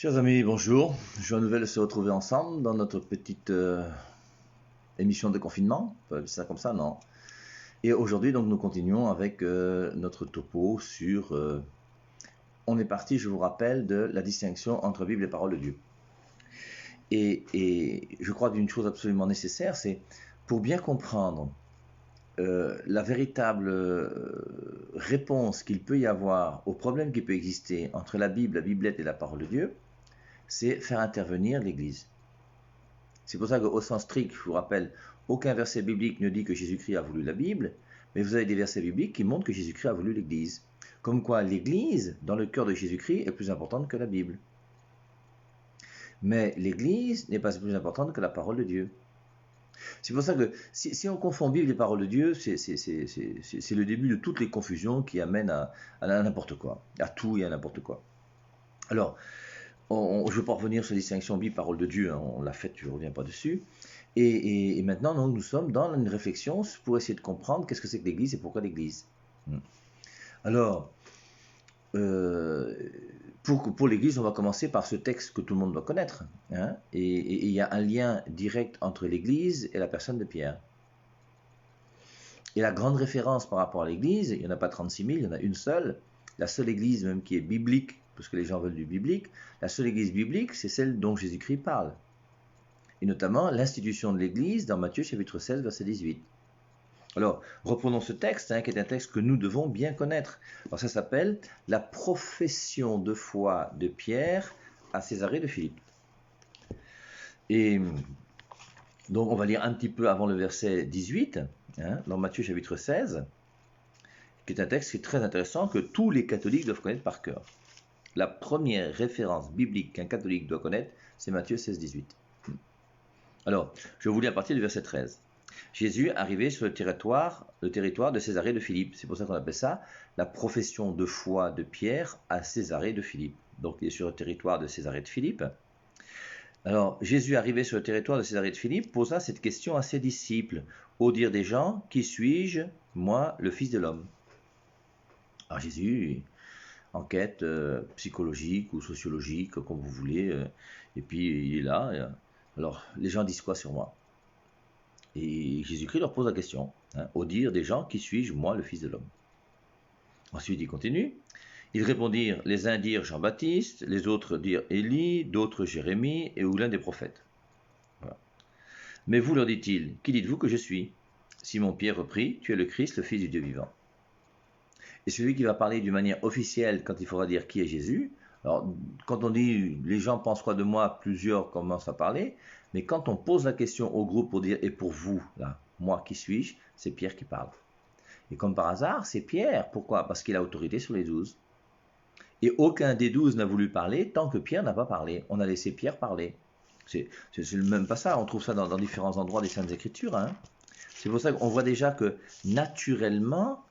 Chers amis, bonjour. Joie nouvelle de se retrouver ensemble dans notre petite émission de confinement. On peut appeler ça comme ça, non? Et aujourd'hui, donc, nous continuons avec notre topo sur... on est parti, je vous rappelle, de la distinction entre Bible et parole de Dieu. Et je crois d'une chose absolument nécessaire, c'est pour bien comprendre la véritable réponse qu'il peut y avoir au problème qui peut exister entre la Bible, la Biblette et la parole de Dieu, c'est faire intervenir l'Église. C'est pour ça qu'au sens strict, je vous rappelle, aucun verset biblique ne dit que Jésus-Christ a voulu la Bible, mais vous avez des versets bibliques qui montrent que Jésus-Christ a voulu l'Église. Comme quoi l'Église, dans le cœur de Jésus-Christ, est plus importante que la Bible. Mais l'Église n'est pas plus importante que la parole de Dieu. C'est pour ça que si on confond Bible et parole de Dieu, c'est le début de toutes les confusions qui amènent à n'importe quoi, à tout et à n'importe quoi. Alors, je ne veux pas revenir sur la distinction Bible, parole de Dieu, hein, on l'a fait, je ne reviens pas dessus. Et maintenant, donc, nous sommes dans une réflexion pour essayer de comprendre qu'est-ce que c'est que l'Église et pourquoi l'Église. Alors, pour l'Église, on va commencer par ce texte que tout le monde doit connaître. Hein, et il y a un lien direct entre l'Église et la personne de Pierre. Et la grande référence par rapport à l'Église, il n'y en a pas 36 000, il y en a une seule. La seule Église même qui est biblique, parce que les gens veulent du biblique, la seule Église biblique, c'est celle dont Jésus-Christ parle. Et notamment l'institution de l'Église dans Matthieu chapitre 16, verset 18. Alors, reprenons ce texte, hein, qui est un texte que nous devons bien connaître. Alors, ça s'appelle « La profession de foi de Pierre à Césarée de Philippe ». Et donc, on va lire un petit peu avant le verset 18, hein, dans Matthieu chapitre 16, qui est un texte qui est très intéressant, que tous les catholiques doivent connaître par cœur. La première référence biblique qu'un catholique doit connaître, c'est Matthieu 16, 18. Alors, je vous lis à partir du verset 13. Jésus arrivait sur le territoire de Césarée de Philippe. C'est pour ça qu'on appelle ça la profession de foi de Pierre à Césarée de Philippe. Donc, il est sur le territoire de Césarée de Philippe. Alors, Jésus arrivé sur le territoire de Césarée de Philippe posa cette question à ses disciples. Au dire des gens, qui suis-je, moi, le Fils de l'homme? Alors, Jésus, enquête psychologique ou sociologique, comme vous voulez, et puis il est là. Alors, les gens disent quoi sur moi? Et Jésus-Christ leur pose la question, hein, au dire des gens, qui suis-je, moi, le Fils de l'homme? Ensuite, il continue. Ils répondirent, les uns dirent Jean-Baptiste, les autres dirent Élie, d'autres Jérémie, ou l'un des prophètes. Voilà. Mais vous, leur dit-il, qui dites-vous que je suis? Simon-Pierre reprit, tu es le Christ, le Fils du Dieu vivant. Et celui qui va parler d'une manière officielle quand il faudra dire qui est Jésus, alors quand on dit les gens pensent quoi de moi, plusieurs commencent à parler, mais quand on pose la question au groupe pour dire et pour vous, là, moi qui suis-je, c'est Pierre qui parle. Et comme par hasard, c'est Pierre. Pourquoi? Parce qu'il a autorité sur les 12. Et aucun des 12 n'a voulu parler tant que Pierre n'a pas parlé. On a laissé Pierre parler. C'est même pas ça, on trouve ça dans différents endroits des Saintes Écritures. Hein. C'est pour ça qu'on voit déjà que naturellement,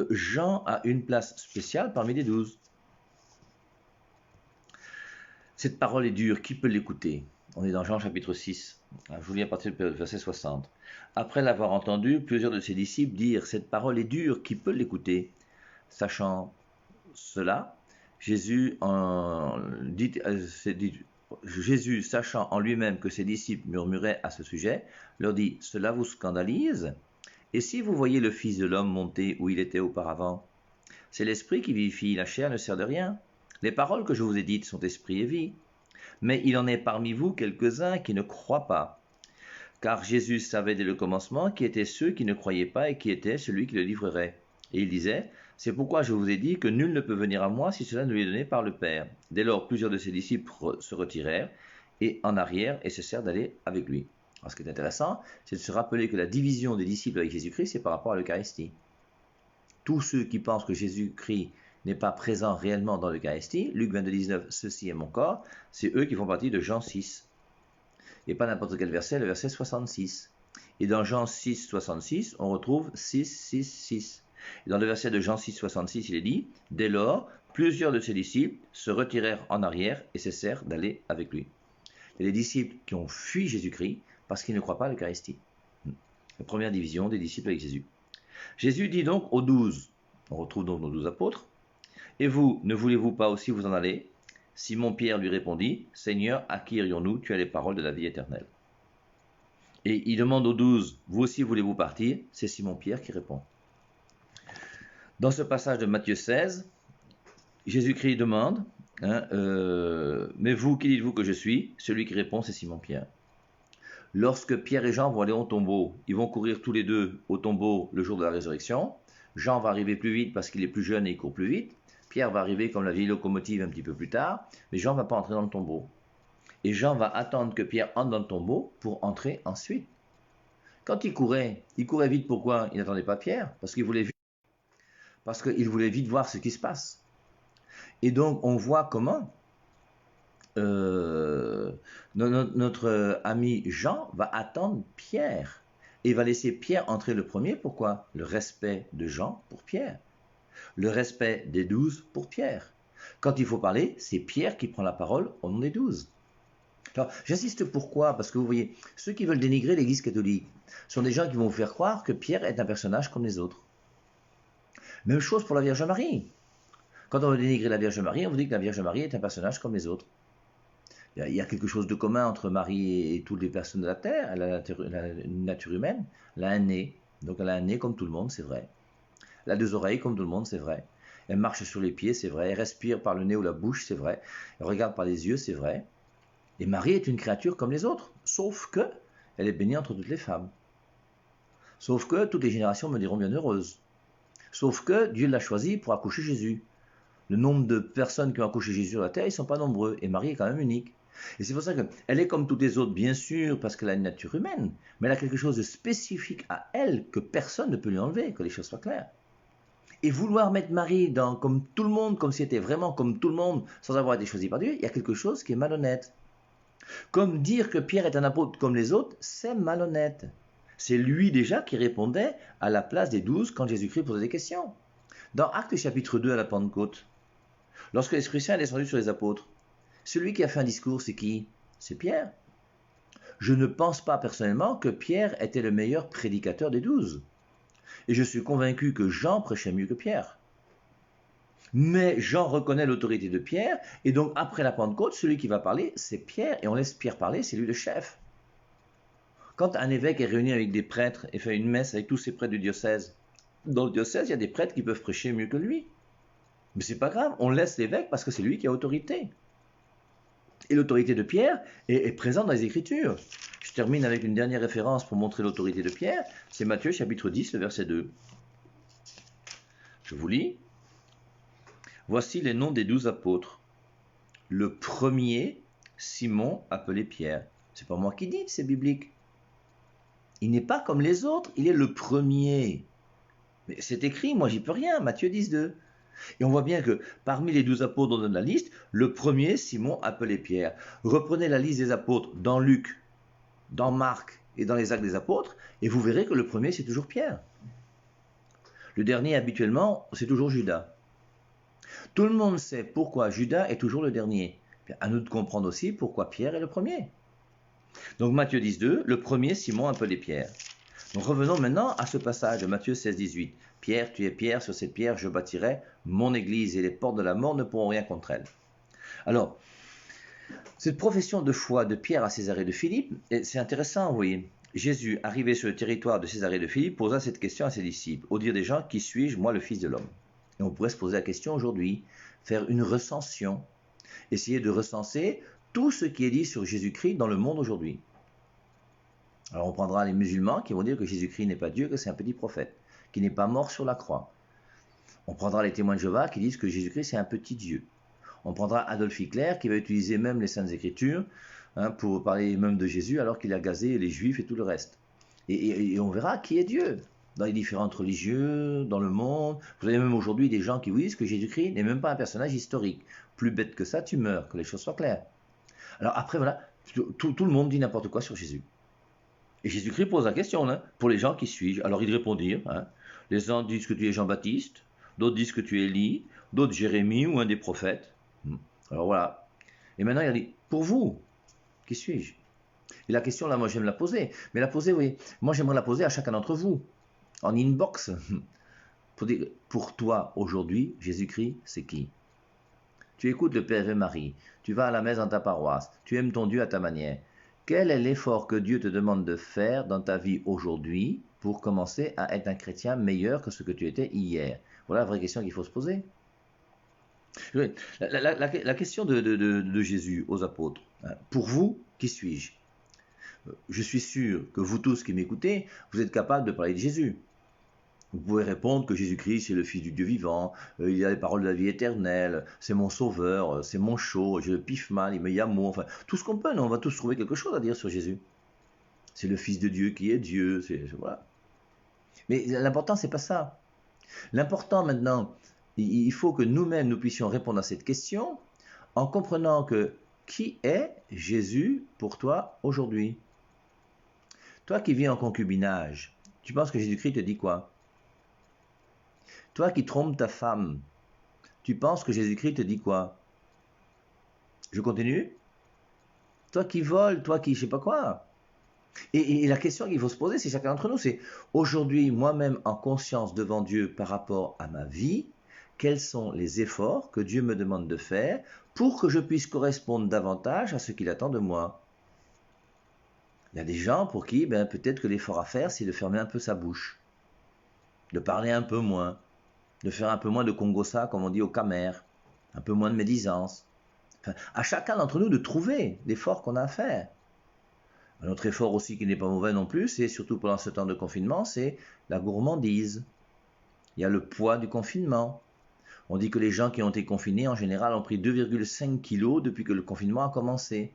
Jean a une place spéciale parmi les 12. Cette parole est dure, qui peut l'écouter? On est dans Jean chapitre 6. Je vous lis à partir du verset 60. Après l'avoir entendu, plusieurs de ses disciples dirent, cette parole est dure, qui peut l'écouter? Sachant cela, Jésus, sachant en lui-même que ses disciples murmuraient à ce sujet, leur dit, cela vous scandalise? Et si vous voyez le Fils de l'homme monter où il était auparavant? C'est l'esprit qui vivifie, la chair ne sert de rien. Les paroles que je vous ai dites sont esprit et vie. Mais il en est parmi vous quelques-uns qui ne croient pas. Car Jésus savait dès le commencement qui étaient ceux qui ne croyaient pas et qui était celui qui le livrerait. Et il disait, c'est pourquoi je vous ai dit que nul ne peut venir à moi si cela ne lui est donné par le Père. Dès lors, plusieurs de ses disciples se retirèrent et en arrière et cessèrent d'aller avec lui. Alors, ce qui est intéressant, c'est de se rappeler que la division des disciples avec Jésus-Christ, c'est par rapport à l'Eucharistie. Tous ceux qui pensent que Jésus-Christ n'est pas présent réellement dans l'Eucharistie, Luc 22, 19, ceci est mon corps, c'est eux qui font partie de Jean 6. Et pas n'importe quel verset, le verset 66. Et dans Jean 6, 66, on retrouve 6, 6, 6. Et dans le verset de Jean 6, 66, il est dit, dès lors, plusieurs de ses disciples se retirèrent en arrière et cessèrent d'aller avec lui. Il y a des disciples qui ont fui Jésus-Christ parce qu'ils ne croient pas à l'Eucharistie. La première division des disciples avec Jésus. Jésus dit donc aux 12, on retrouve donc nos 12 apôtres, et vous, ne voulez-vous pas aussi vous en aller? Simon-Pierre lui répondit, Seigneur, à qui irions-nous? Tu as les paroles de la vie éternelle. Et il demande aux 12, vous aussi voulez-vous partir? C'est Simon-Pierre qui répond. Dans ce passage de Matthieu 16, Jésus-Christ demande, mais vous, qui dites-vous que je suis? Celui qui répond, c'est Simon-Pierre. Lorsque Pierre et Jean vont aller au tombeau, ils vont courir tous les deux au tombeau le jour de la résurrection. Jean va arriver plus vite parce qu'il est plus jeune et il court plus vite. Pierre va arriver comme la vieille locomotive un petit peu plus tard, mais Jean ne va pas entrer dans le tombeau. Et Jean va attendre que Pierre entre dans le tombeau pour entrer ensuite. Quand il courait vite, pourquoi? Il n'attendait pas Pierre, parce qu'il voulait vite voir ce qui se passe. Et donc on voit comment notre ami Jean va attendre Pierre et va laisser Pierre entrer le premier. Pourquoi? Le respect de Jean pour Pierre, le respect des 12 pour Pierre. Quand il faut parler, c'est Pierre qui prend la parole au nom des 12. Alors, j'insiste pourquoi? Parce que vous voyez, ceux qui veulent dénigrer l'Église catholique sont des gens qui vont vous faire croire que Pierre est un personnage comme les autres. Même chose pour la Vierge Marie. Quand on veut dénigrer la Vierge Marie, on vous dit que la Vierge Marie est un personnage comme les autres. Il y a quelque chose de commun entre Marie et toutes les personnes de la Terre. Elle a une nature humaine, elle a un nez. Donc elle a un nez comme tout le monde, c'est vrai. Elle a 2 oreilles comme tout le monde, c'est vrai. Elle marche sur les pieds, c'est vrai. Elle respire par le nez ou la bouche, c'est vrai. Elle regarde par les yeux, c'est vrai. Et Marie est une créature comme les autres, sauf que elle est bénie entre toutes les femmes. Sauf que toutes les générations me diront bienheureuses. Sauf que Dieu l'a choisie pour accoucher Jésus. Le nombre de personnes qui ont accouché Jésus sur la terre, ils ne sont pas nombreux. Et Marie est quand même unique. Et c'est pour ça qu'elle est comme toutes les autres, bien sûr, parce qu'elle a une nature humaine, mais elle a quelque chose de spécifique à elle que personne ne peut lui enlever, que les choses soient claires. Et vouloir mettre Marie comme tout le monde, comme si elle était vraiment comme tout le monde, sans avoir été choisie par Dieu, il y a quelque chose qui est malhonnête. Comme dire que Pierre est un apôtre comme les autres, c'est malhonnête. C'est lui déjà qui répondait à la place des 12 quand Jésus-Christ posait des questions. Dans Actes chapitre 2 à la Pentecôte, lorsque l'Esprit Saint est descendu sur les apôtres, celui qui a fait un discours, c'est qui? C'est Pierre. Je ne pense pas personnellement que Pierre était le meilleur prédicateur des 12. Et je suis convaincu que Jean prêchait mieux que Pierre. Mais Jean reconnaît l'autorité de Pierre, et donc après la Pentecôte, celui qui va parler, c'est Pierre, et on laisse Pierre parler, c'est lui le chef. Quand un évêque est réuni avec des prêtres et fait une messe avec tous ses prêtres du diocèse, dans le diocèse, il y a des prêtres qui peuvent prêcher mieux que lui. Mais c'est pas grave, on laisse l'évêque parce que c'est lui qui a autorité. Et l'autorité de Pierre est présente dans les Écritures. Je termine avec une dernière référence pour montrer l'autorité de Pierre. C'est Matthieu chapitre 10, le verset 2. Je vous lis. Voici les noms des 12 apôtres. Le premier, Simon, appelé Pierre. C'est pas moi qui dis, c'est biblique. Il n'est pas comme les autres, il est le premier. Mais c'est écrit, moi j'y peux rien, Matthieu 10, 2. Et on voit bien que parmi les 12 apôtres dont on donne la liste, le premier, Simon, appelé Pierre. Reprenez la liste des apôtres dans Luc, dans Marc et dans les Actes des apôtres, et vous verrez que le premier, c'est toujours Pierre. Le dernier, habituellement, c'est toujours Judas. Tout le monde sait pourquoi Judas est toujours le dernier. À nous de comprendre aussi pourquoi Pierre est le premier. Donc Matthieu 10, 2, le premier, Simon, appelé Pierre. Donc revenons maintenant à ce passage de Matthieu 16, 18. Pierre, tu es Pierre, sur cette pierre je bâtirai mon église et les portes de la mort ne pourront rien contre elle. Alors, cette profession de foi de Pierre à Césarée de Philippe, c'est intéressant, vous voyez. Jésus, arrivé sur le territoire de Césarée de Philippe, posa cette question à ses disciples. Au dire des gens, qui suis-je, moi, le Fils de l'homme? Et on pourrait se poser la question aujourd'hui, faire une recension, essayer de recenser tout ce qui est dit sur Jésus-Christ dans le monde aujourd'hui. Alors on prendra les musulmans qui vont dire que Jésus-Christ n'est pas Dieu, que c'est un petit prophète, qui n'est pas mort sur la croix. On prendra les témoins de Jéhovah qui disent que Jésus-Christ c'est un petit Dieu. On prendra Adolf Hitler qui va utiliser même les Saintes Écritures pour parler même de Jésus alors qu'il a gazé les Juifs et tout le reste. Et on verra qui est Dieu dans les différentes religions, dans le monde. Vous avez même aujourd'hui des gens qui vous disent que Jésus-Christ n'est même pas un personnage historique. Plus bête que ça, tu meurs, que les choses soient claires. Alors après voilà, tout le monde dit n'importe quoi sur Jésus. Et Jésus-Christ pose la question, pour les gens qui suis-je? Alors ils répondirent, les gens disent que tu es Jean-Baptiste, d'autres disent que tu es Élie, d'autres Jérémie ou un des prophètes. Alors voilà. Et maintenant il a dit, pour vous, qui suis-je? Et la question là, moi j'aime la poser. Mais la poser, oui, moi j'aimerais la poser à chacun d'entre vous, en inbox. Pour dire, pour toi aujourd'hui, Jésus-Christ, c'est qui? tu écoutes le Père et Marie, tu vas à la messe dans ta paroisse, tu aimes ton Dieu à ta manière. Quel est l'effort que Dieu te demande de faire dans ta vie aujourd'hui pour commencer à être un chrétien meilleur que ce que tu étais hier? Voilà la vraie question qu'il faut se poser. La question de Jésus aux apôtres. Pour vous, qui suis-je? Je suis sûr que vous tous qui m'écoutez, vous êtes capables de parler de Jésus. Vous pouvez répondre que Jésus-Christ est le Fils du Dieu vivant, il a les paroles de la vie éternelle, c'est mon sauveur, c'est mon chaud, je le piffe mal, il me y amour, enfin tout ce qu'on peut, on va tous trouver quelque chose à dire sur Jésus. C'est le Fils de Dieu qui est Dieu, voilà. Mais l'important, c'est pas ça. L'important maintenant, il faut que nous-mêmes nous puissions répondre à cette question en comprenant que qui est Jésus pour toi aujourd'hui? Toi qui vis en concubinage, tu penses que Jésus-Christ te dit quoi? Toi qui trompes ta femme, tu penses que Jésus-Christ te dit quoi? Je continue? Toi qui voles, toi qui je sais pas quoi. Et la question qu'il faut se poser, c'est chacun d'entre nous, c'est aujourd'hui, moi-même en conscience devant Dieu par rapport à ma vie, quels sont les efforts que Dieu me demande de faire pour que je puisse correspondre davantage à ce qu'il attend de moi? Il y a des gens pour qui, peut-être que l'effort à faire, c'est de fermer un peu sa bouche, de parler un peu moins, de faire un peu moins de Congossa, comme on dit au Camer, un peu moins de médisance. Enfin, à chacun d'entre nous de trouver l'effort qu'on a à faire. Un autre effort aussi qui n'est pas mauvais non plus, c'est surtout pendant ce temps de confinement, c'est la gourmandise. Il y a le poids du confinement. On dit que les gens qui ont été confinés, en général, ont pris 2,5 kilos depuis que le confinement a commencé.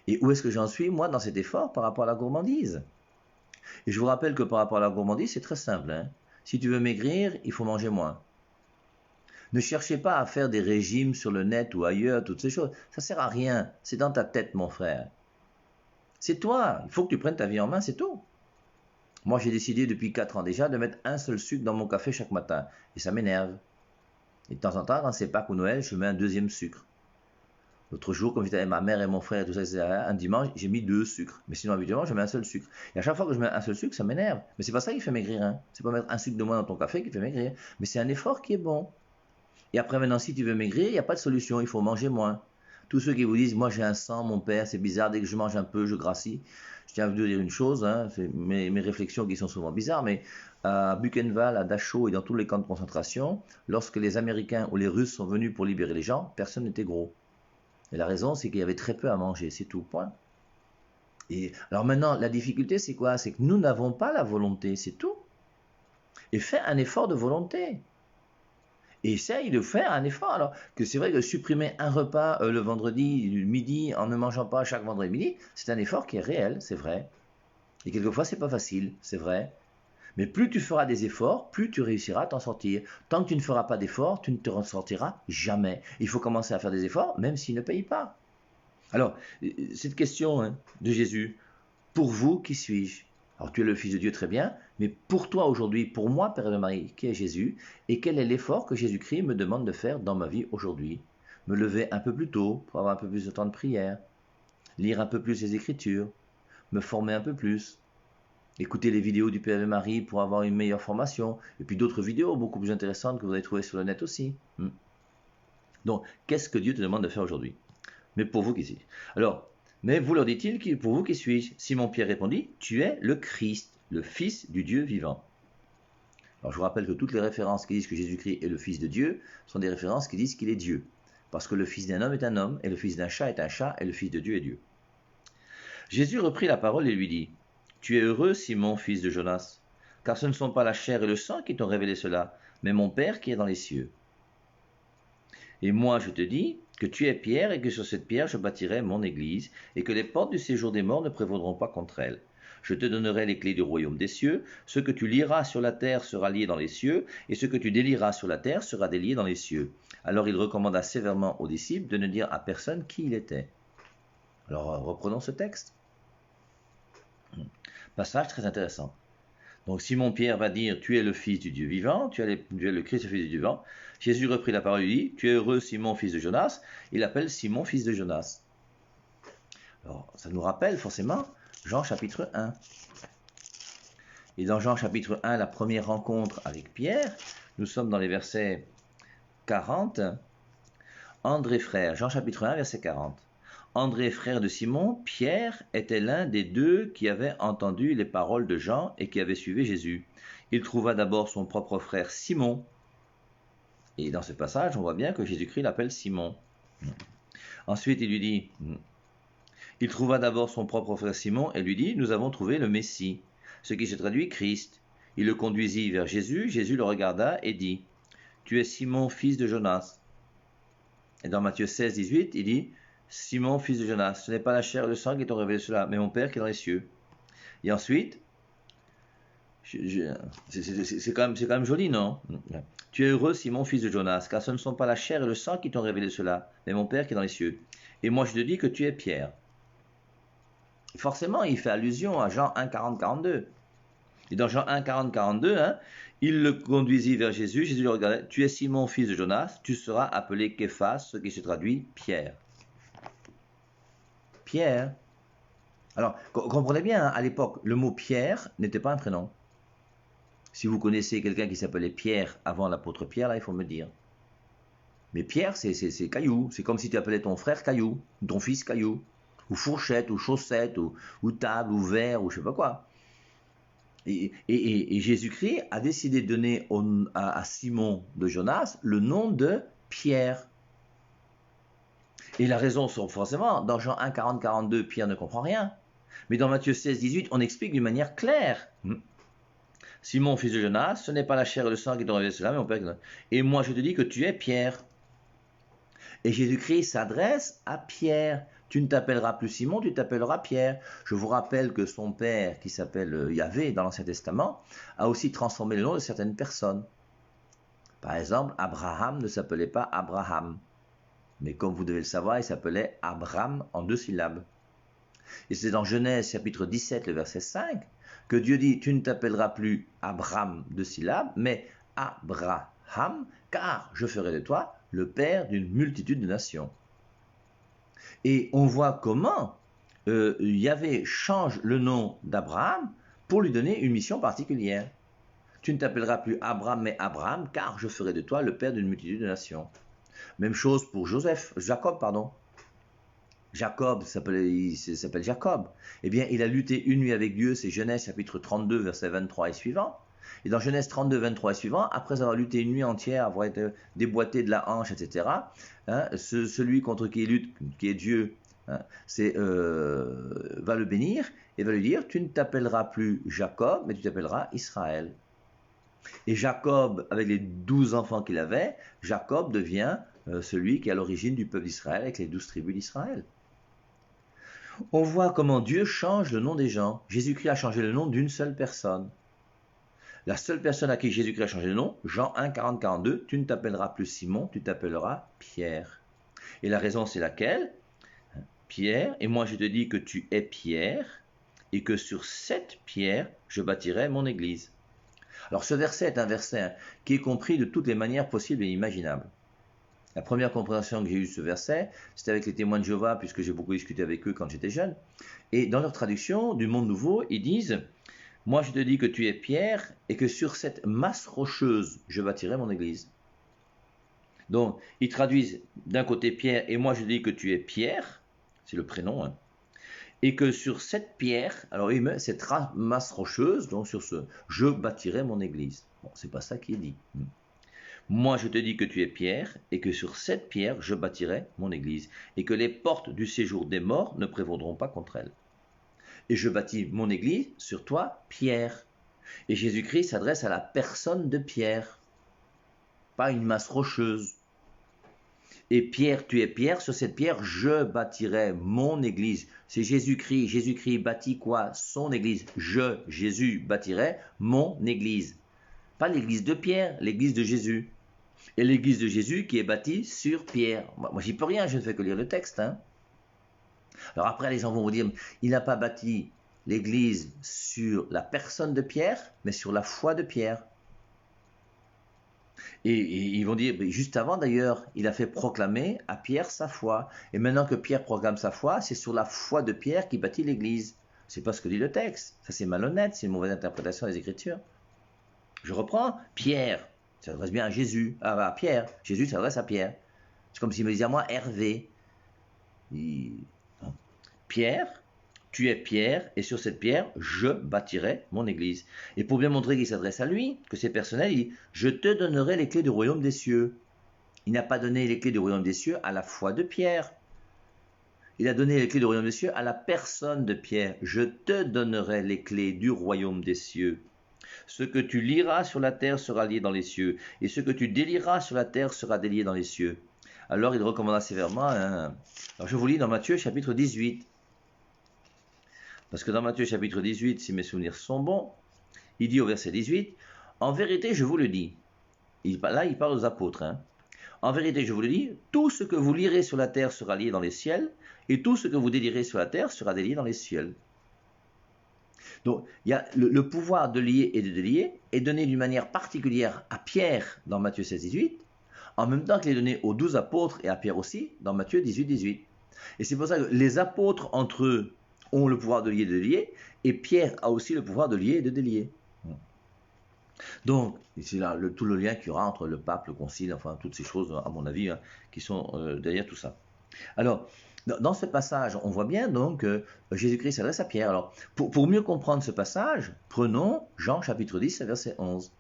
Et où est-ce que j'en suis, moi, dans cet effort par rapport à la gourmandise? Et je vous rappelle que par rapport à la gourmandise, c'est très simple. Si tu veux maigrir, il faut manger moins. Ne cherchez pas à faire des régimes sur le net ou ailleurs, toutes ces choses. Ça ne sert à rien. C'est dans ta tête, mon frère. C'est toi. Il faut que tu prennes ta vie en main, c'est tout. Moi, j'ai décidé depuis 4 ans déjà de mettre un seul sucre dans mon café chaque matin. Et ça m'énerve. Et de temps en temps, quand c'est Pâques ou Noël, je mets un deuxième sucre. L'autre jour, comme j'étais avec ma mère et mon frère, et tout ça, etc., un dimanche, j'ai mis 2 sucres. Mais sinon, habituellement, je mets un seul sucre. Et à chaque fois que je mets un seul sucre, ça m'énerve. Mais c'est pas ça qui fait maigrir. C'est pas mettre un sucre de moins dans ton café qui fait maigrir. Mais c'est un effort qui est bon. Et après, maintenant, si tu veux maigrir, il n'y a pas de solution. Il faut manger moins. Tous ceux qui vous disent, moi j'ai un sang, mon père, c'est bizarre, dès que je mange un peu, je grassis. Je tiens à vous dire une chose, c'est mes réflexions qui sont souvent bizarres, mais à Buchenwald, à Dachau et dans tous les camps de concentration, lorsque les Américains ou les Russes sont venus pour libérer les gens, personne n'était gros. Et la raison, c'est qu'il y avait très peu à manger, c'est tout, point. Et alors maintenant, la difficulté, c'est quoi? C'est que nous n'avons pas la volonté, c'est tout. Et fais un effort de volonté. Et essaye de faire un effort. Alors que c'est vrai que supprimer un repas le vendredi midi en ne mangeant pas chaque vendredi midi, c'est un effort qui est réel, c'est vrai. Et quelquefois, c'est pas facile, c'est vrai. Mais plus tu feras des efforts, plus tu réussiras à t'en sortir. Tant que tu ne feras pas d'efforts, tu ne te ressortiras jamais. Il faut commencer à faire des efforts, même s'ils ne payent pas. Alors, cette question de Jésus, pour vous, qui suis-je? Alors tu es le Fils de Dieu, très bien, mais pour toi aujourd'hui, pour moi, Père de Marie, qui est Jésus, et quel est l'effort que Jésus-Christ me demande de faire dans ma vie aujourd'hui? Me lever un peu plus tôt pour avoir un peu plus de temps de prière, lire un peu plus les Écritures, me former un peu plus, écouter les vidéos du Père de Marie pour avoir une meilleure formation, et puis d'autres vidéos beaucoup plus intéressantes que vous allez trouver sur le net aussi. Donc, qu'est-ce que Dieu te demande de faire aujourd'hui? Mais pour vous qui suis. Alors, mais vous leur dit-il, pour vous qui suis-je? Simon-Pierre répondit, tu es le Christ, le Fils du Dieu vivant. Alors je vous rappelle que toutes les références qui disent que Jésus-Christ est le Fils de Dieu sont des références qui disent qu'il est Dieu. Parce que le Fils d'un homme est un homme, et le Fils d'un chat est un chat, et le Fils de Dieu est Dieu. Jésus reprit la parole et lui dit, tu es heureux, Simon, fils de Jonas, car ce ne sont pas la chair et le sang qui t'ont révélé cela, mais mon Père qui est dans les cieux. Et moi je te dis que tu es Pierre et que sur cette pierre je bâtirai mon église et que les portes du séjour des morts ne prévaudront pas contre elle. Je te donnerai les clés du royaume des cieux. Ce que tu lieras sur la terre sera lié dans les cieux et ce que tu délieras sur la terre sera délié dans les cieux. Alors il recommanda sévèrement aux disciples de ne dire à personne qui il était. Alors reprenons ce texte. Passage très intéressant. Donc Simon-Pierre va dire, tu es le Fils du Dieu vivant, tu es le Christ, le Fils du Dieu vivant. Jésus reprit la parole et dit, tu es heureux Simon, fils de Jonas. Il l'appelle Simon, fils de Jonas. Alors ça nous rappelle forcément Jean chapitre 1. Et dans Jean chapitre 1, la première rencontre avec Pierre, nous sommes dans les versets 40. André frère, Jean chapitre 1, verset 40. André frère de Simon, Pierre était l'un des deux qui avaient entendu les paroles de Jean et qui avait suivi Jésus. Il trouva d'abord son propre frère Simon. Et dans ce passage, on voit bien que Jésus-Christ l'appelle Simon. Ensuite, il lui dit, il trouva d'abord son propre frère Simon et lui dit, nous avons trouvé le Messie, ce qui se traduit Christ. Il le conduisit vers Jésus, Jésus le regarda et dit, tu es Simon, fils de Jonas. Et dans Matthieu 16, 18, il dit, Simon, fils de Jonas, ce n'est pas la chair et le sang qui t'ont révélé cela, mais mon Père qui est dans les cieux. Et ensuite, c'est quand même joli, non? Tu es heureux, Simon, fils de Jonas, car ce ne sont pas la chair et le sang qui t'ont révélé cela, mais mon Père qui est dans les cieux. Et moi je te dis que tu es Pierre. Forcément, il fait allusion à Jean 1, 40, 42. Et dans Jean 1, 40, 42, il le conduisit vers Jésus. Jésus le regardait. Tu es Simon, fils de Jonas, tu seras appelé Képhas, ce qui se traduit Pierre. Pierre. Alors, comprenez bien, à l'époque, le mot Pierre n'était pas un prénom. Si vous connaissez quelqu'un qui s'appelait Pierre avant l'apôtre Pierre, là, il faut me dire. Mais Pierre, c'est Caillou. C'est comme si tu appelais ton frère Caillou, ton fils Caillou, ou fourchette, ou chaussette, ou table, ou verre, ou je sais pas quoi. Et Jésus-Christ a décidé de donner à Simon de Jonas le nom de Pierre. Et la raison, c'est forcément, dans Jean 1, 40, 42, Pierre ne comprend rien. Mais dans Matthieu 16, 18, on explique d'une manière claire. Simon, fils de Jonas, ce n'est pas la chair et le sang qui t'ont révélé cela, mais mon Père. Et moi, je te dis que tu es Pierre. Et Jésus-Christ s'adresse à Pierre. Tu ne t'appelleras plus Simon, tu t'appelleras Pierre. Je vous rappelle que son père, qui s'appelle Yahvé dans l'Ancien Testament, a aussi transformé le nom de certaines personnes. Par exemple, Abraham ne s'appelait pas Abraham. Mais comme vous devez le savoir, il s'appelait Abram en 2 syllabes. Et c'est dans Genèse chapitre 17, le verset 5, que Dieu dit, tu ne t'appelleras plus Abram 2 syllabes, mais Abraham, car je ferai de toi le père d'une multitude de nations. Et on voit comment Yahvé change le nom d'Abraham pour lui donner une mission particulière. Tu ne t'appelleras plus Abraham, mais Abraham, car je ferai de toi le père d'une multitude de nations. Même chose pour Jacob. Jacob il s'appelle Jacob. Eh bien, il a lutté une nuit avec Dieu, c'est Genèse chapitre 32, verset 23 et suivant. Et dans Genèse 32, 23 et suivant, après avoir lutté une nuit entière, avoir été déboîté de la hanche, etc., celui contre qui il lutte, qui est Dieu, va le bénir et va lui dire, tu ne t'appelleras plus Jacob, mais tu t'appelleras Israël. Et Jacob, avec les 12 enfants qu'il avait, Jacob devient celui qui est à l'origine du peuple d'Israël, avec les 12 tribus d'Israël. On voit comment Dieu change le nom des gens. Jésus-Christ a changé le nom d'une seule personne. La seule personne à qui Jésus-Christ a changé le nom, Jean 1, 40, 42, tu ne t'appelleras plus Simon, tu t'appelleras Pierre. Et la raison c'est laquelle? Pierre, et moi je te dis que tu es Pierre, et que sur cette pierre, je bâtirai mon église. Alors ce verset est un verset qui est compris de toutes les manières possibles et imaginables. La première compréhension que j'ai eue de ce verset, c'était avec les témoins de Jéhovah, puisque j'ai beaucoup discuté avec eux quand j'étais jeune. Et dans leur traduction du Monde Nouveau, ils disent « Moi je te dis que tu es Pierre, et que sur cette masse rocheuse, je bâtirai mon église. » Donc, ils traduisent d'un côté Pierre, et moi je dis que tu es Pierre, c'est le prénom, et que sur cette pierre, alors il met cette masse rocheuse, donc sur ce, je bâtirai mon église. Bon, c'est pas ça qui est dit. Moi je te dis que tu es Pierre, et que sur cette pierre, je bâtirai mon église, et que les portes du séjour des morts ne prévaudront pas contre elle. Et je bâtis mon église sur toi, Pierre. Et Jésus-Christ s'adresse à la personne de Pierre, pas une masse rocheuse. Et Pierre, tu es Pierre, sur cette pierre, je bâtirai mon église. C'est Jésus-Christ. Jésus-Christ bâtit quoi? Son église. Jésus, bâtirai mon église. Pas l'église de Pierre, l'église de Jésus. Et l'église de Jésus qui est bâtie sur Pierre. Moi, j'y peux rien, je ne fais que lire le texte. Alors après, les gens vont vous dire, il n'a pas bâti l'église sur la personne de Pierre, mais sur la foi de Pierre. Et ils vont dire, juste avant d'ailleurs, il a fait proclamer à Pierre sa foi. Et maintenant que Pierre proclame sa foi, c'est sur la foi de Pierre qu'il bâtit l'église. C'est pas ce que dit le texte. Ça c'est malhonnête, c'est une mauvaise interprétation des Écritures. Je reprends, Pierre, ça s'adresse bien à Jésus, à Pierre. Jésus s'adresse à Pierre. C'est comme s'il me disait à moi, Hervé, Pierre, tu es Pierre, et sur cette pierre, je bâtirai mon église. Et pour bien montrer qu'il s'adresse à lui, que c'est personnel, il dit, je te donnerai les clés du royaume des cieux. Il n'a pas donné les clés du royaume des cieux à la foi de Pierre. Il a donné les clés du royaume des cieux à la personne de Pierre. Je te donnerai les clés du royaume des cieux. Ce que tu liras sur la terre sera lié dans les cieux, et ce que tu délieras sur la terre sera délié dans les cieux. Alors il recommanda sévèrement, alors je vous lis dans Matthieu chapitre 18, parce que dans Matthieu chapitre 18, si mes souvenirs sont bons, il dit au verset 18, « En vérité, je vous le dis », là il parle aux apôtres, En vérité, je vous le dis, tout ce que vous lirez sur la terre sera lié dans les ciels, et tout ce que vous délierez sur la terre sera délié dans les cieux. Donc, il y a le pouvoir de lier et de délier est donné d'une manière particulière à Pierre dans Matthieu 16, 18, en même temps qu'il est donné aux 12 apôtres et à Pierre aussi dans Matthieu 18, 18. Et c'est pour ça que les apôtres entre eux ont le pouvoir de lier et de délier, et Pierre a aussi le pouvoir de lier et de délier. Donc, c'est là tout le lien qu'il y aura entre le pape, le concile, enfin toutes ces choses, à mon avis, qui sont derrière tout ça. Alors, dans ce passage, on voit bien donc que Jésus-Christ s'adresse à Pierre. Alors, pour mieux comprendre ce passage, prenons Jean chapitre 10, verset 11.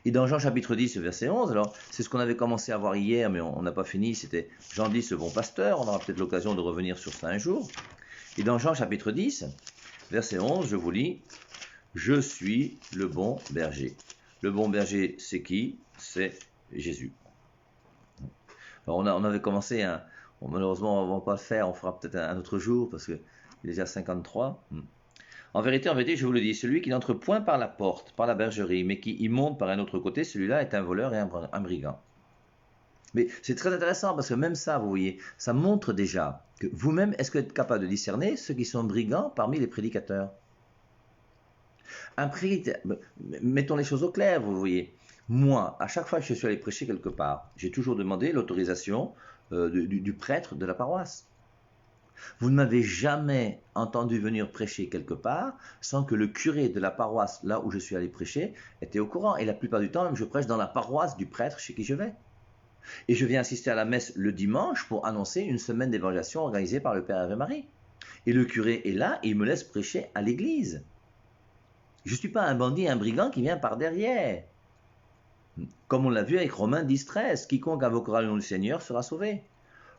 Et dans Jean chapitre 10, verset 11, alors c'est ce qu'on avait commencé à voir hier, mais on n'a pas fini, c'était Jean 10, le bon pasteur, on aura peut-être l'occasion de revenir sur ça un jour. Et dans Jean chapitre 10, verset 11, je vous lis, « Je suis le bon berger ». Le bon berger, c'est qui? C'est Jésus. Alors on avait commencé, malheureusement on ne va pas le faire, on fera peut-être un autre jour, parce qu'il est déjà 53. En vérité, je vous le dis, celui qui n'entre point par la porte, par la bergerie, mais qui y monte par un autre côté, celui-là est un voleur et un brigand. Mais c'est très intéressant parce que même ça, vous voyez, ça montre déjà que vous-même, est-ce que vous êtes capable de discerner ceux qui sont brigands parmi les prédicateurs? Mettons les choses au clair, vous voyez. Moi, à chaque fois que je suis allé prêcher quelque part, j'ai toujours demandé l'autorisation du prêtre de la paroisse. Vous ne m'avez jamais entendu venir prêcher quelque part sans que le curé de la paroisse, là où je suis allé prêcher, était au courant. Et la plupart du temps, même, je prêche dans la paroisse du prêtre chez qui je vais. Et je viens assister à la messe le dimanche pour annoncer une semaine d'évangélisation organisée par le Père Ave Marie. Et le curé est là et il me laisse prêcher à l'église. Je ne suis pas un bandit, un brigand qui vient par derrière. Comme on l'a vu avec Romains 10, 13, quiconque invoquera le nom du Seigneur sera sauvé.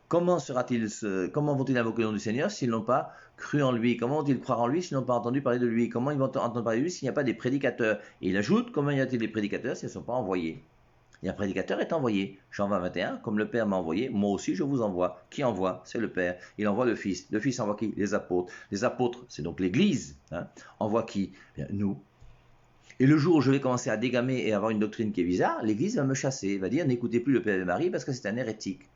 Comment vont-ils invoquer le nom du Seigneur s'ils n'ont pas cru en lui? Comment vont-ils croire en lui s'ils n'ont pas entendu parler de lui? Comment ils vont entendre parler de lui s'il n'y a pas des prédicateurs? Et il ajoute, comment y a-t-il des prédicateurs s'ils ne sont pas envoyés? Et un prédicateur est envoyé. Jean 20, 21, comme le Père m'a envoyé, moi aussi je vous envoie. Qui envoie? C'est le Père. Il envoie le Fils. Le Fils envoie qui? Les apôtres. Les apôtres, c'est donc l'Église. Envoie qui? Bien, nous. Et le jour où je vais commencer à dégamer et avoir une doctrine qui est bizarre, l'Église va me chasser, va dire n'écoutez plus le Père de Marie parce que c'est un hérétique.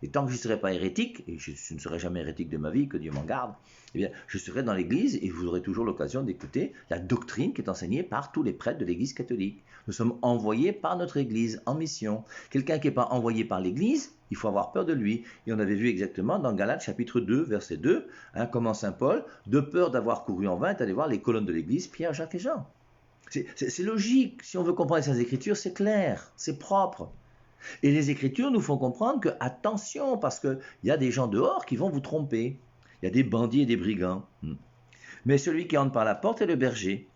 Et tant que je ne serai pas hérétique, et je ne serai jamais hérétique de ma vie, que Dieu m'en garde, eh bien, je serai dans l'Église et vous aurez toujours l'occasion d'écouter la doctrine qui est enseignée par tous les prêtres de l'Église catholique. Nous sommes envoyés par notre Église en mission. Quelqu'un qui n'est pas envoyé par l'Église, il faut avoir peur de lui. Et on avait vu exactement dans Galates chapitre 2, verset 2, comment Saint Paul, de peur d'avoir couru en vain, est allé voir les colonnes de l'Église, Pierre, Jacques et Jean. C'est logique. Si on veut comprendre ces Écritures, c'est clair, c'est propre. Et les Écritures nous font comprendre que, attention, parce qu'il y a des gens dehors qui vont vous tromper. Il y a des bandits et des brigands. Mais celui qui entre par la porte est le berger,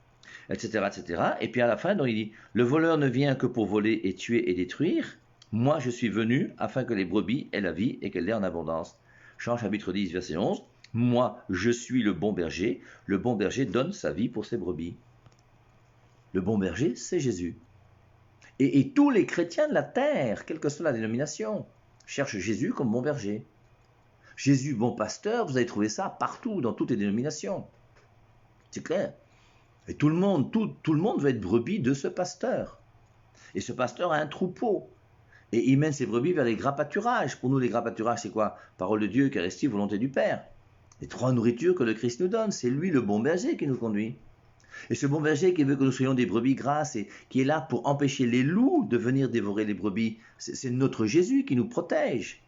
etc., etc. Et puis à la fin, donc, il dit, le voleur ne vient que pour voler et tuer et détruire. Moi, je suis venu afin que les brebis aient la vie et qu'elle l'ait en abondance. Jean chapitre 10, verset 11. Moi, je suis le bon berger. Le bon berger donne sa vie pour ses brebis. Le bon berger, c'est Jésus. Et tous les chrétiens de la terre, quelle que soit la dénomination, cherchent Jésus comme bon berger. Jésus, bon pasteur, vous allez trouver ça partout, dans toutes les dénominations. C'est clair. Et tout le monde veut être brebis de ce pasteur. Et ce pasteur a un troupeau. Et il mène ses brebis vers les gras pâturages. Pour nous, les gras pâturages, c'est quoi? Parole de Dieu, Eucharistie, volonté du Père. Les trois nourritures que le Christ nous donne, c'est lui le bon berger qui nous conduit. Et ce bon berger qui veut que nous soyons des brebis grasses et qui est là pour empêcher les loups de venir dévorer les brebis, c'est notre Jésus qui nous protège.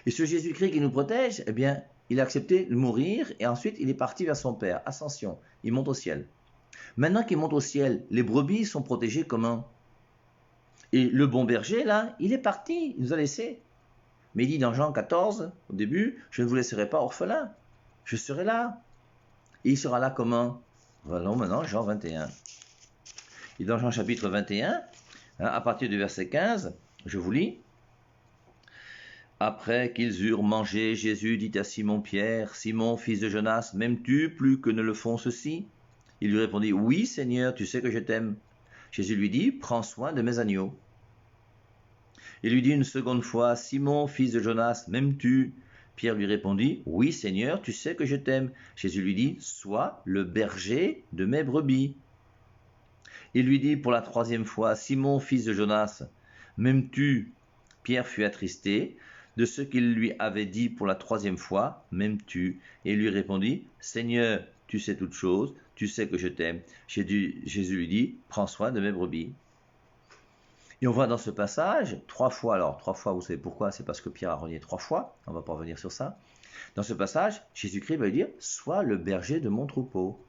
Et ce Jésus-Christ qui nous protège, eh bien, il a accepté de mourir et ensuite il est parti vers son Père. Ascension, il monte au ciel. Maintenant qu'il monte au ciel, les brebis sont protégées comment? Et le bon berger, là, il est parti, il nous a laissés. Mais il dit dans Jean 14, au début, je ne vous laisserai pas orphelin. Je serai là. Et il sera là comment? Voilà maintenant Jean 21. Et dans Jean chapitre 21, à partir du verset 15, je vous lis. Après qu'ils eurent mangé, Jésus dit à Simon-Pierre, Simon, fils de Jonas, m'aimes-tu plus que ne le font ceux-ci? Il lui répondit, oui, Seigneur, tu sais que je t'aime. Jésus lui dit, prends soin de mes agneaux. Il lui dit une seconde fois, Simon, fils de Jonas, m'aimes-tu? Pierre lui répondit, oui, Seigneur, tu sais que je t'aime. Jésus lui dit, sois le berger de mes brebis. Il lui dit pour la troisième fois, Simon, fils de Jonas, m'aimes-tu? Pierre fut attristé de ce qu'il lui avait dit pour la troisième fois, m'aimes-tu? Et il lui répondit, Seigneur, tu sais toutes choses, tu sais que je t'aime. Jésus lui dit, prends soin de mes brebis. Et on voit dans ce passage, 3 fois, alors 3 fois, vous savez pourquoi? C'est parce que Pierre a renié 3 fois, on ne va pas revenir sur ça. Dans ce passage, Jésus-Christ va lui dire, sois le berger de mon troupeau.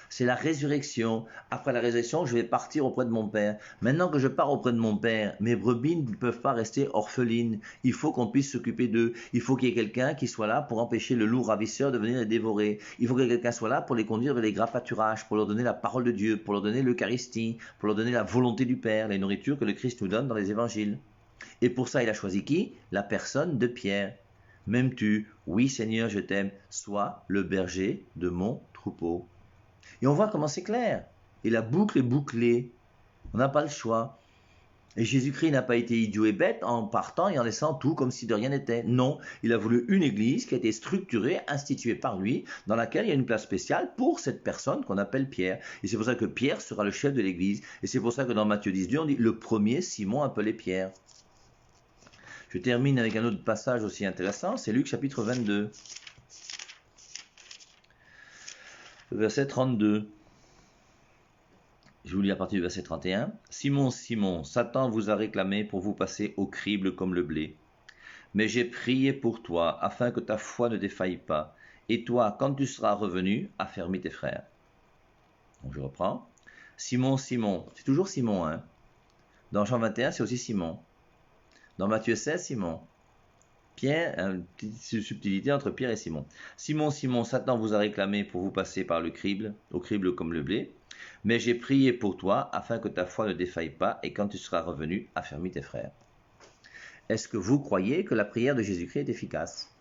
C'est la résurrection. Après la résurrection, je vais partir auprès de mon Père. Maintenant que je pars auprès de mon Père, mes brebis ne peuvent pas rester orphelines. Il faut qu'on puisse s'occuper d'eux. Il faut qu'il y ait quelqu'un qui soit là pour empêcher le loup ravisseur de venir les dévorer. Il faut que quelqu'un soit là pour les conduire vers les gras pâturages, pour leur donner la parole de Dieu, pour leur donner l'Eucharistie, pour leur donner la volonté du Père, la nourriture que le Christ nous donne dans les évangiles. Et pour ça, il a choisi qui? La personne de Pierre. M'aimes-tu? Oui, Seigneur, je t'aime. Sois le berger de mon troupeau. Et on voit comment c'est clair. Et la boucle est bouclée. On n'a pas le choix. Et Jésus-Christ n'a pas été idiot et bête en partant et en laissant tout comme si de rien n'était. Non, il a voulu une église qui a été structurée, instituée par lui, dans laquelle il y a une place spéciale pour cette personne qu'on appelle Pierre. Et c'est pour ça que Pierre sera le chef de l'église. Et c'est pour ça que dans Matthieu 18, on dit le premier Simon appelé Pierre. Je termine avec un autre passage aussi intéressant, c'est Luc chapitre 22. Verset 32. Je vous lis à partir du verset 31. Simon, Simon, Satan vous a réclamé pour vous passer au crible comme le blé. Mais j'ai prié pour toi, afin que ta foi ne défaille pas. Et toi, quand tu seras revenu, affermis tes frères. Donc je reprends. Simon, Simon, c'est toujours Simon, hein. Dans Jean 21, c'est aussi Simon. Dans Matthieu 16, Simon. Pierre, une petite subtilité entre Pierre et Simon. Simon, Simon, Satan vous a réclamé pour vous passer par le crible, au crible comme le blé. Mais j'ai prié pour toi, afin que ta foi ne défaille pas, et quand tu seras revenu, affermis tes frères. Est-ce que vous croyez que la prière de Jésus-Christ est efficace?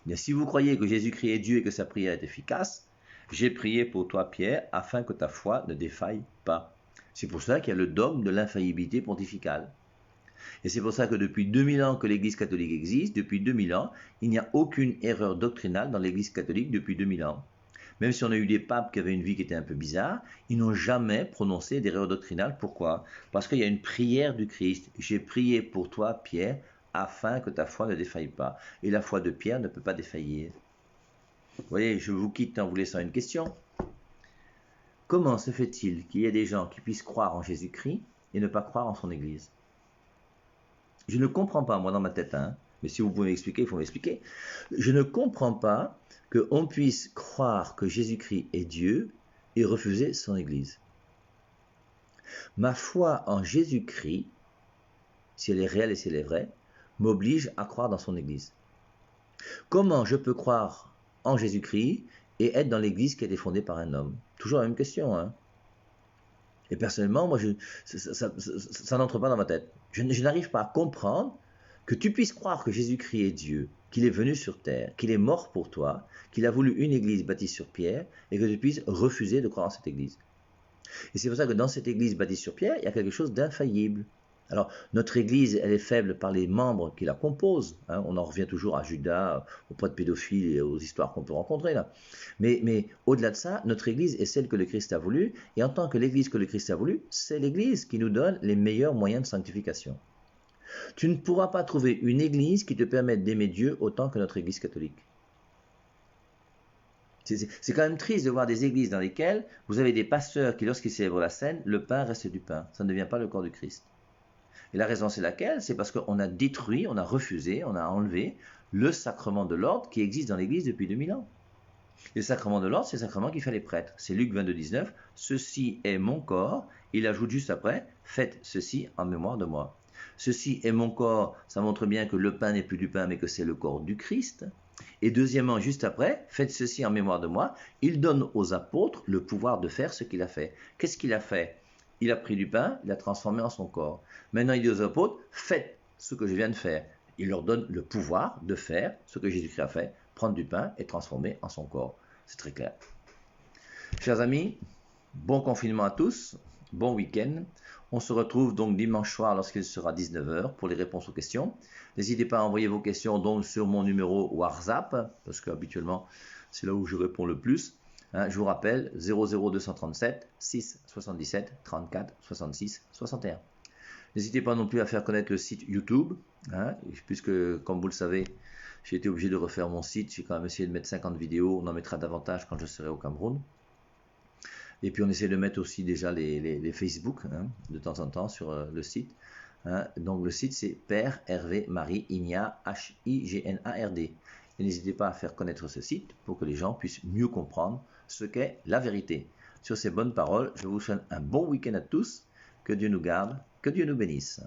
Bien, si vous croyez que Jésus-Christ est Dieu et que sa prière est efficace, j'ai prié pour toi, Pierre, afin que ta foi ne défaille pas. C'est pour ça qu'il y a le dogme de l'infaillibilité pontificale. Et c'est pour ça que depuis 2000 ans que l'Église catholique existe, depuis 2000 ans, il n'y a aucune erreur doctrinale dans l'Église catholique depuis 2000 ans. Même si on a eu des papes qui avaient une vie qui était un peu bizarre, ils n'ont jamais prononcé d'erreur doctrinale. Pourquoi? Parce qu'il y a une prière du Christ. J'ai prié pour toi, Pierre, afin que ta foi ne défaille pas. Et la foi de Pierre ne peut pas défaillir. Vous voyez, je vous quitte en vous laissant une question. Comment se fait-il qu'il y ait des gens qui puissent croire en Jésus-Christ et ne pas croire en son Église? Je ne comprends pas, moi, dans ma tête, hein, mais si vous pouvez m'expliquer, il faut m'expliquer. Je ne comprends pas qu'on puisse croire que Jésus-Christ est Dieu et refuser son Église. Ma foi en Jésus-Christ, si elle est réelle et si elle est vraie, m'oblige à croire dans son Église. Comment je peux croire en Jésus-Christ et être dans l'Église qui a été fondée par un homme? Toujours la même question, hein. Et personnellement, moi, ça n'entre pas dans ma tête. Je n'arrive pas à comprendre que tu puisses croire que Jésus-Christ est Dieu, qu'il est venu sur terre, qu'il est mort pour toi, qu'il a voulu une église bâtie sur pierre, et que tu puisses refuser de croire en cette église. Et c'est pour ça que dans cette église bâtie sur pierre, il y a quelque chose d'infaillible. Alors, notre église, elle est faible par les membres qui la composent. Hein. On en revient toujours à Judas, aux poids de pédophiles et aux histoires qu'on peut rencontrer là. Mais au-delà de ça, notre église est celle que le Christ a voulu. Et en tant que l'église que le Christ a voulu, c'est l'église qui nous donne les meilleurs moyens de sanctification. Tu ne pourras pas trouver une église qui te permette d'aimer Dieu autant que notre église catholique. C'est quand même triste de voir des églises dans lesquelles vous avez des pasteurs qui, lorsqu'ils célèbrent la scène, le pain reste du pain. Ça ne devient pas le corps du Christ. Et la raison, c'est laquelle? C'est parce qu'on a détruit, on a refusé, on a enlevé le sacrement de l'ordre qui existe dans l'Église depuis 2000 ans. Et le sacrement de l'ordre, c'est le sacrement qui fait les prêtres. C'est Luc 22, 19. Ceci est mon corps. Il ajoute juste après, faites ceci en mémoire de moi. Ceci est mon corps, ça montre bien que le pain n'est plus du pain, mais que c'est le corps du Christ. Et deuxièmement, juste après, faites ceci en mémoire de moi. Il donne aux apôtres le pouvoir de faire ce qu'il a fait. Qu'est-ce qu'il a fait? Il a pris du pain, il l'a transformé en son corps. Maintenant, il dit aux apôtres, faites ce que je viens de faire. Il leur donne le pouvoir de faire ce que Jésus-Christ a fait, prendre du pain et transformer en son corps. C'est très clair. Chers amis, bon confinement à tous, bon week-end. On se retrouve donc dimanche soir lorsqu'il sera 19h pour les réponses aux questions. N'hésitez pas à envoyer vos questions donc sur mon numéro WhatsApp, parce qu'habituellement c'est là où je réponds le plus. Je vous rappelle 00237 6 77 34 66 61. N'hésitez pas non plus à faire connaître le site YouTube, puisque comme vous le savez, j'ai été obligé de refaire mon site. J'ai quand même essayé de mettre 50 vidéos, on en mettra davantage quand je serai au Cameroun. Et puis on essaie de mettre aussi déjà les Facebook de temps en temps sur le site. Donc le site c'est Père Hervé Marie Ignard Hignard. Et n'hésitez pas à faire connaître ce site pour que les gens puissent mieux comprendre ce qu'est la vérité. Sur ces bonnes paroles, je vous souhaite un bon week-end à tous. Que Dieu nous garde, que Dieu nous bénisse.